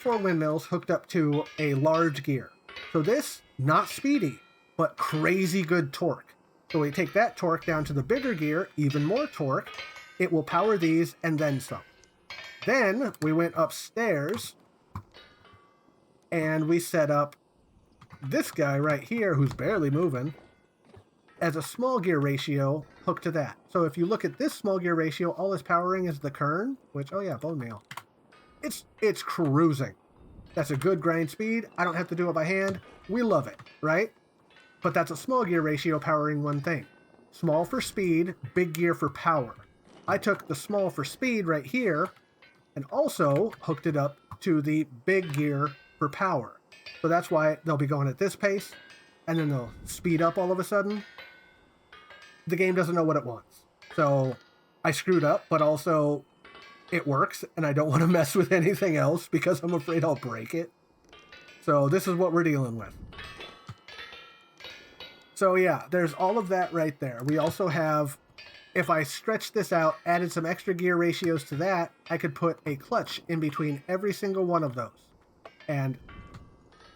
4 windmills hooked up to a large gear. So this, not speedy, but crazy good torque. So we take that torque down to the bigger gear, even more torque. It will power these and then some. Then we went upstairs and we set up this guy right here who's barely moving as a small gear ratio hooked to that. So if you look at this small gear ratio, all it's powering is the kern, which, oh yeah, bone meal. It's cruising. That's a good grind speed. I don't have to do it by hand. We love it, right? But that's a small gear ratio powering one thing. Small for speed, big gear for power. I took the small for speed right here and also hooked it up to the big gear for power. So that's why they'll be going at this pace, and then they'll speed up all of a sudden. The game doesn't know what it wants. So I screwed up, but also it works, and I don't want to mess with anything else because I'm afraid I'll break it. So this is what we're dealing with. So yeah, there's all of that right there. We also have, if I stretch this out, added some extra gear ratios to that, I could put a clutch in between every single one of those. And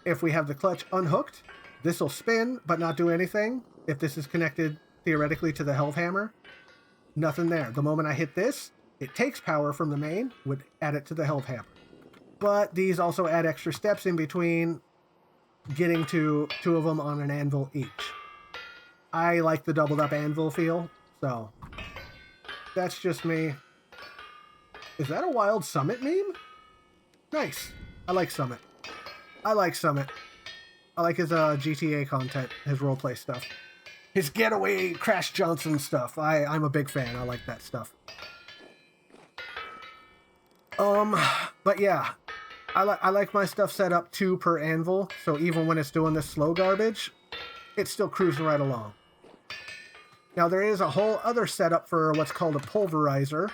if we have the clutch unhooked, this will spin but not do anything. If this is connected theoretically to the health hammer, nothing there. The moment I hit this, it takes power from the main, would add it to the health hammer. But these also add extra steps in between getting to 2 of them on an anvil each. I like the doubled up anvil feel, so that's just me. Is that a Wild Summit meme? Nice. I like Summit. I like Summit. I like his GTA content, his roleplay stuff. His getaway Crash Johnson stuff. I'm a big fan. I like that stuff. But yeah, I like my stuff set up 2 per anvil, so even when it's doing this slow garbage, it's still cruising right along. Now there is a whole other setup for what's called a pulverizer,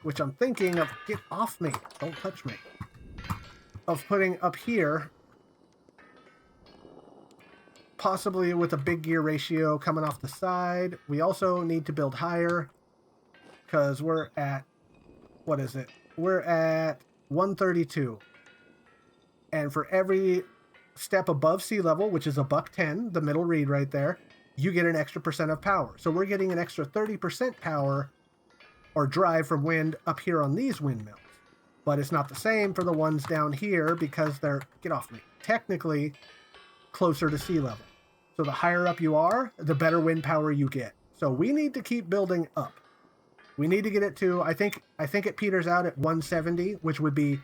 which I'm thinking of, get off me, don't touch me, of putting up here, possibly with a big gear ratio coming off the side. We also need to build higher because we're at, what is it? We're at 132. And for every step above sea level, which is $1.10, the middle read right there, you get an extra % of power. So we're getting an extra 30% power or drive from wind up here on these windmills. But it's not the same for the ones down here because they're, get off me, technically closer to sea level. So the higher up you are, the better wind power you get. So we need to keep building up. We need to get it to, I think it peters out at 170, which would be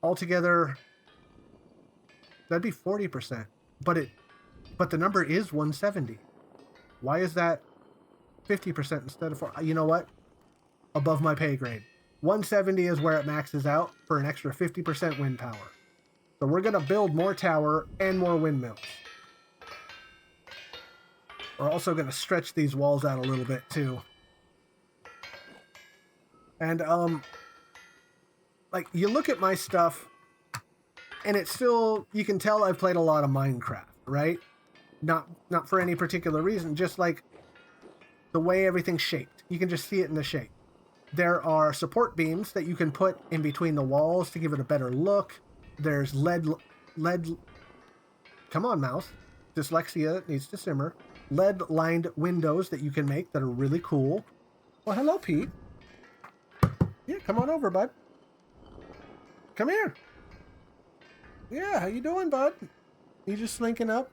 altogether, that'd be 40%. But the number is 170. Why is that 50% instead of 4? You know what? Above my pay grade. 170 is where it maxes out for an extra 50% wind power. So we're going to build more tower and more windmills. We're also going to stretch these walls out a little bit too. And, like, you look at my stuff, and it's still, you can tell I've played a lot of Minecraft, right? Not for any particular reason, just like the way everything's shaped. You can just see it in the shape. There are support beams that you can put in between the walls to give it a better look. There's lead, come on, mouse. Dyslexia needs to simmer. Lead-lined windows that you can make that are really cool. Well, hello, Pete. Yeah, come on over, bud. Come here. Yeah, how you doing, bud? You just slinking up?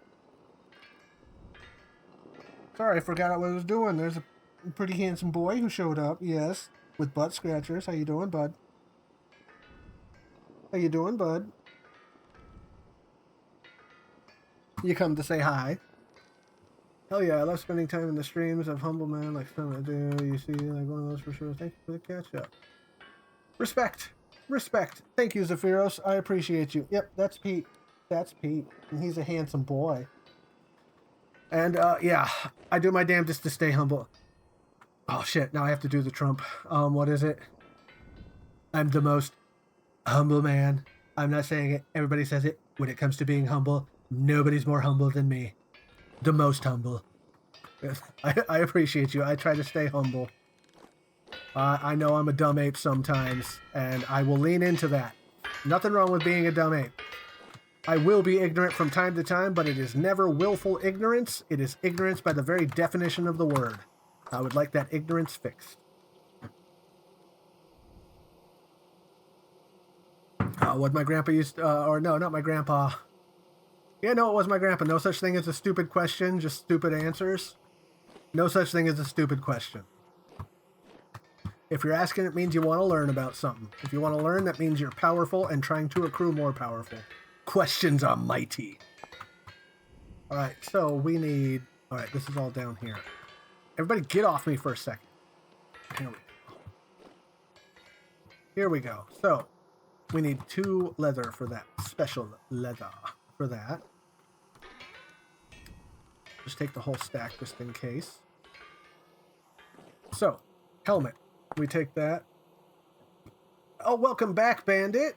Sorry, I forgot what I was doing. There's a pretty handsome boy who showed up, yes, with butt scratchers. How you doing, bud? How you doing, bud? You come to say hi. Hell yeah, I love spending time in the streams of Humble Man, like some I do. You see, like one of those for sure. Thank you for the catch up. Respect. Respect. Thank you, Zephyros. I appreciate you. Yep, that's Pete. That's Pete. And he's a handsome boy. And, yeah, I do my damnedest to stay humble. Oh, shit. Now I have to do the Trump. What is it? I'm the most humble man. I'm not saying it. Everybody says it. When it comes to being humble, nobody's more humble than me. The most humble. I appreciate you. I try to stay humble. I know I'm a dumb ape sometimes, and I will lean into that. Nothing wrong with being a dumb ape. I will be ignorant from time to time, but it is never willful ignorance. It is ignorance by the very definition of the word. I would like that ignorance fixed. What my grandpa used to, or no, not my grandpa. Yeah, no, it was my grandpa. No such thing as a stupid question, just stupid answers. No such thing as a stupid question. If you're asking, it means you want to learn about something. If you want to learn, that means you're powerful and trying to accrue more powerful. Questions are mighty. All right, so we need... All right, this is all down here. Everybody get off me for a second. Here we go. So, we need 2 leather for that. Special leather for that. Just take the whole stack just in case. So, helmet. We take that. Oh, welcome back, Bandit.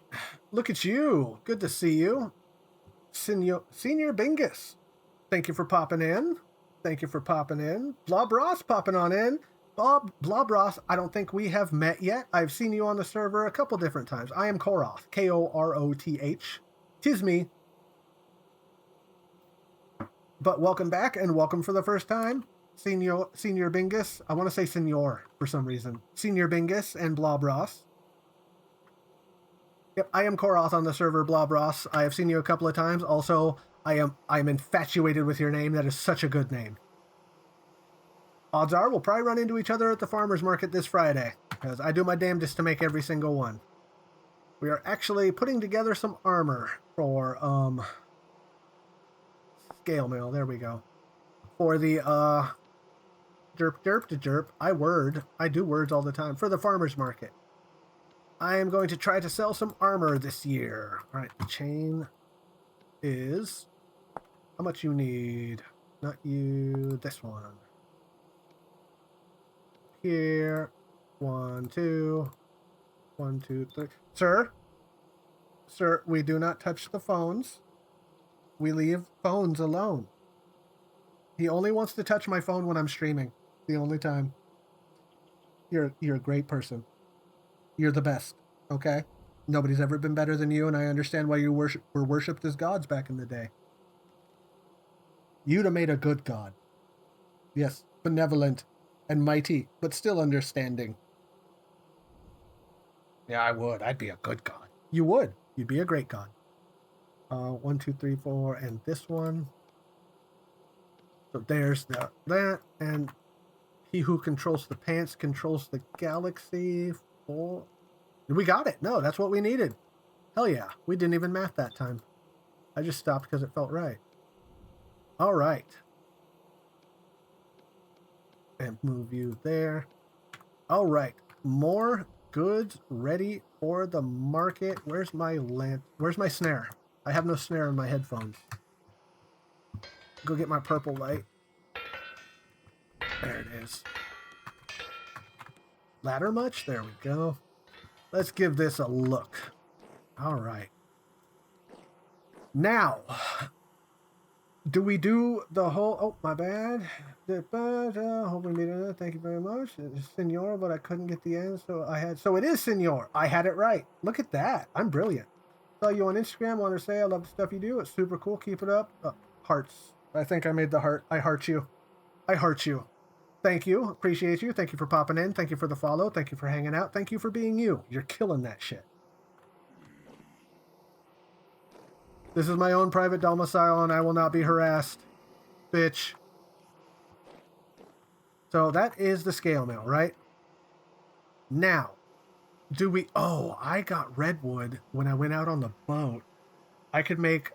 Look at you. Good to see you. Senior Bingus. Thank you for popping in. Thank you for popping in. Blob Ross popping on in. Blob Ross, I don't think we have met yet. I've seen you on the server a couple different times. I am Koroth. Koroth. 'Tis me. But welcome back and welcome for the first time. Senior Bingus. I want to say Senor for some reason. Senior Bingus and Blob Ross. Yep, I am Koroth on the server, Blob Ross. I have seen you a couple of times. Also, I'm infatuated with your name. That is such a good name. Odds are we'll probably run into each other at the farmer's market this Friday, because I do my damnedest to make every single one. We are actually putting together some armor for scale mail. There we go. For the derp. I do words all the time. For the farmer's market. I am going to try to sell some armor this year. All right, the chain is... How much you need? Not you, this one. Here. 1, 2. 1, 2, 3. Sir, we do not touch the phones. We leave phones alone. He only wants to touch my phone when I'm streaming. The only time. You're a great person. You're the best, okay? Nobody's ever been better than you, and I understand why you were worshipped as gods back in the day. You'd have made a good god. Yes, benevolent and mighty, but still understanding. Yeah, I would. I'd be a good god. You would. You'd be a great god. 1, 2, 3, 4, and this one. So there's that, and he who controls the pants controls the galaxy. 4. We got it. No, that's what we needed. Hell yeah. We didn't even math that time. I just stopped because it felt right. All right. And move you there. All right. More goods ready for the market. Where's my lamp? Where's my snare? I have no snare in my headphones. Go get my purple light. There it is. Ladder much? There we go. Let's give this a look. All right. Now, do we do the whole... Oh, my bad. Hope we meet another. Thank you very much. It's Senor, but I couldn't get the end, so I had... So it is Senor. I had it right. Look at that. I'm brilliant. Saw you on Instagram. Want to say I love the stuff you do. It's super cool. Keep it up. Hearts. I think I made the heart. I heart you. I heart you. Thank you. Appreciate you. Thank you for popping in. Thank you for the follow. Thank you for hanging out. Thank you for being you. You're killing that shit. This is my own private domicile, and I will not be harassed. Bitch. So that is the scale mail, right? Now, do we... Oh, I got redwood when I went out on the boat. I could make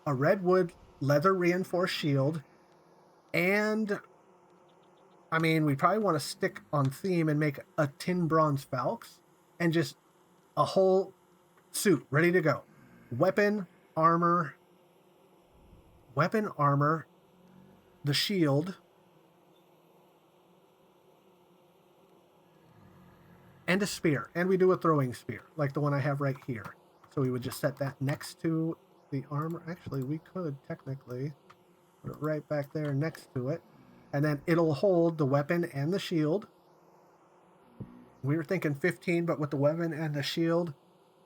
a redwood leather reinforced shield, and... I mean, we probably want to stick on theme and make a tin bronze falx, and just a whole suit ready to go. Weapon, armor, the shield, and a spear. And we do a throwing spear, like the one I have right here. So we would just set that next to the armor. Actually, we could technically put it right back there next to it. And then it'll hold the weapon and the shield. We were thinking 15, but with the weapon and the shield,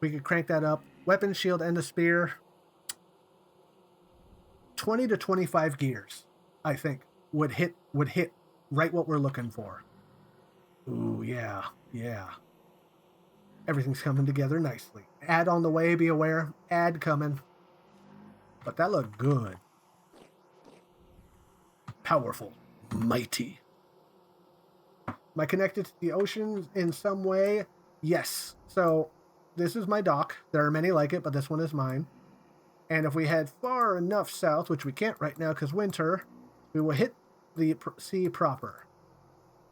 We could crank that up. Weapon, shield, and the spear. 20 to 25 gears, I think, would hit right what we're looking for. Ooh, yeah, yeah. Everything's coming together nicely. Ad on the way, be aware. Ad coming. But that looked good. Powerful. Mighty. Am I connected to the ocean in some way? Yes. So this is my dock. There are many like it, but this one is mine. And if we head far enough south, which we can't right now because winter, we will hit the sea proper.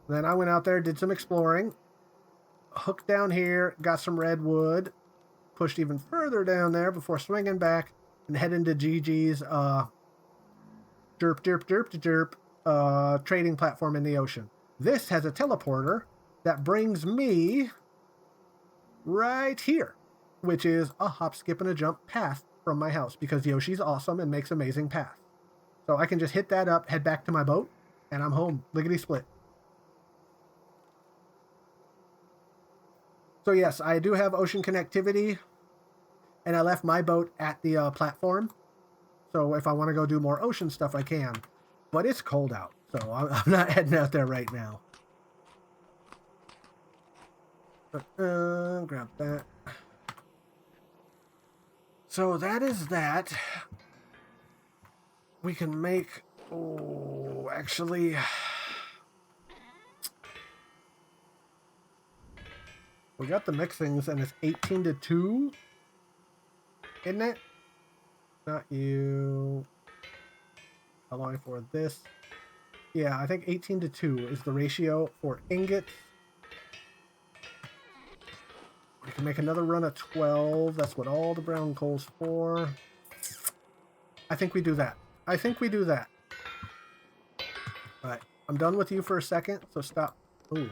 Then I went out there, did some exploring, hooked down here, got some redwood, pushed even further down there before swinging back and heading to Gigi's trading platform in the ocean. This has a teleporter that brings me right here, which is a hop, skip, and a jump path from my house because Yoshi's awesome and makes amazing paths. So I can just hit that up, head back to my boat, and I'm home. Lickety split. So yes, I do have ocean connectivity, and I left my boat at the platform. So if I want to go do more ocean stuff, I can. But it's cold out, so I'm not heading out there right now. Grab that. So that is that. We can make... Oh, actually... We got the mixings, and it's 18 to 2. Isn't it? Not you. How long for this? Yeah, I think 18 to 2 is the ratio for ingots. We can make another run of 12. That's what all the brown coal's for. I think we do that. I think we do that. All right. I'm done with you for a second, so stop. Ooh.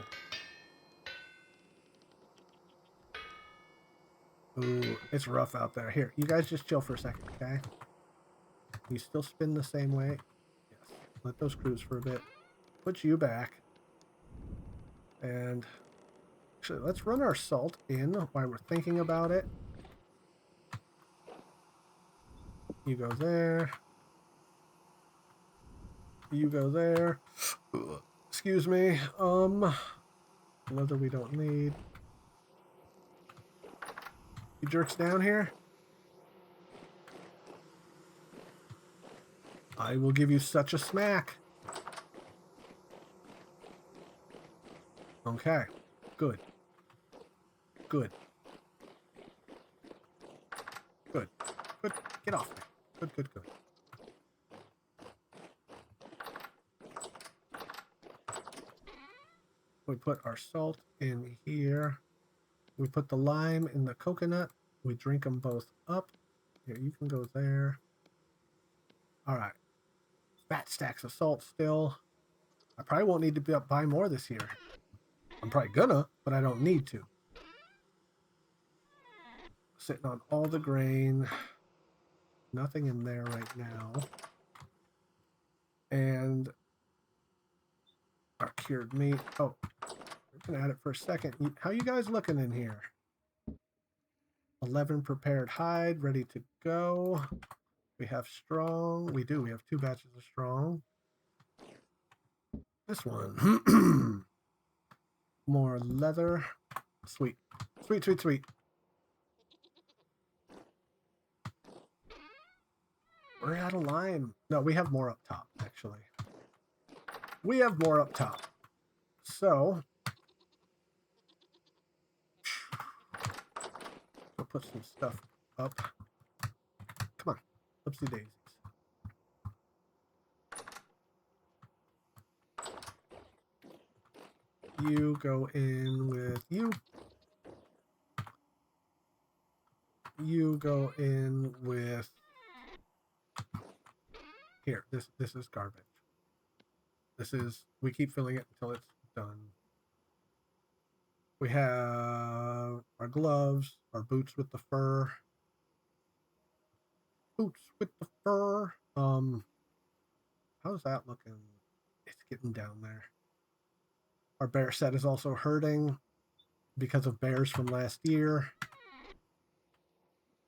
Ooh, it's rough out there. Here, you guys just chill for a second, okay? You still spin the same way? Yes. Let those cruise for a bit. Put you back. And actually, let's run our salt in while we're thinking about it. You go there. You go there. Excuse me. Leather we don't need. You jerks down here. I will give you such a smack. Okay. Good. Good. Good. Good. Get off me. Good, good, good. We put our salt in here. We put the lime in the coconut. We drink them both up. Here, you can go there. All right. Fat stacks of salt still. I probably won't need to buy more this year. I'm probably gonna, but I don't need to. Sitting on all the grain. Nothing in there right now. And our cured meat. Oh, we're gonna add it for a second. How you guys looking in here? 11 prepared hide, ready to go. We have strong. We do. We have 2 batches of strong. This one. More leather. Sweet. Sweet, sweet, sweet. We're out of lime. No, we have more up top, actually. We have more up top. So, we'll put some stuff up. Come on. Oopsie daisies. You go in with you. You go in with... Here, this is garbage. This is... We keep filling it until it's done. We have our gloves, our boots with the fur. Boots with the fur. How's that looking? It's getting down there. Our bear set is also hurting because of bears from last year.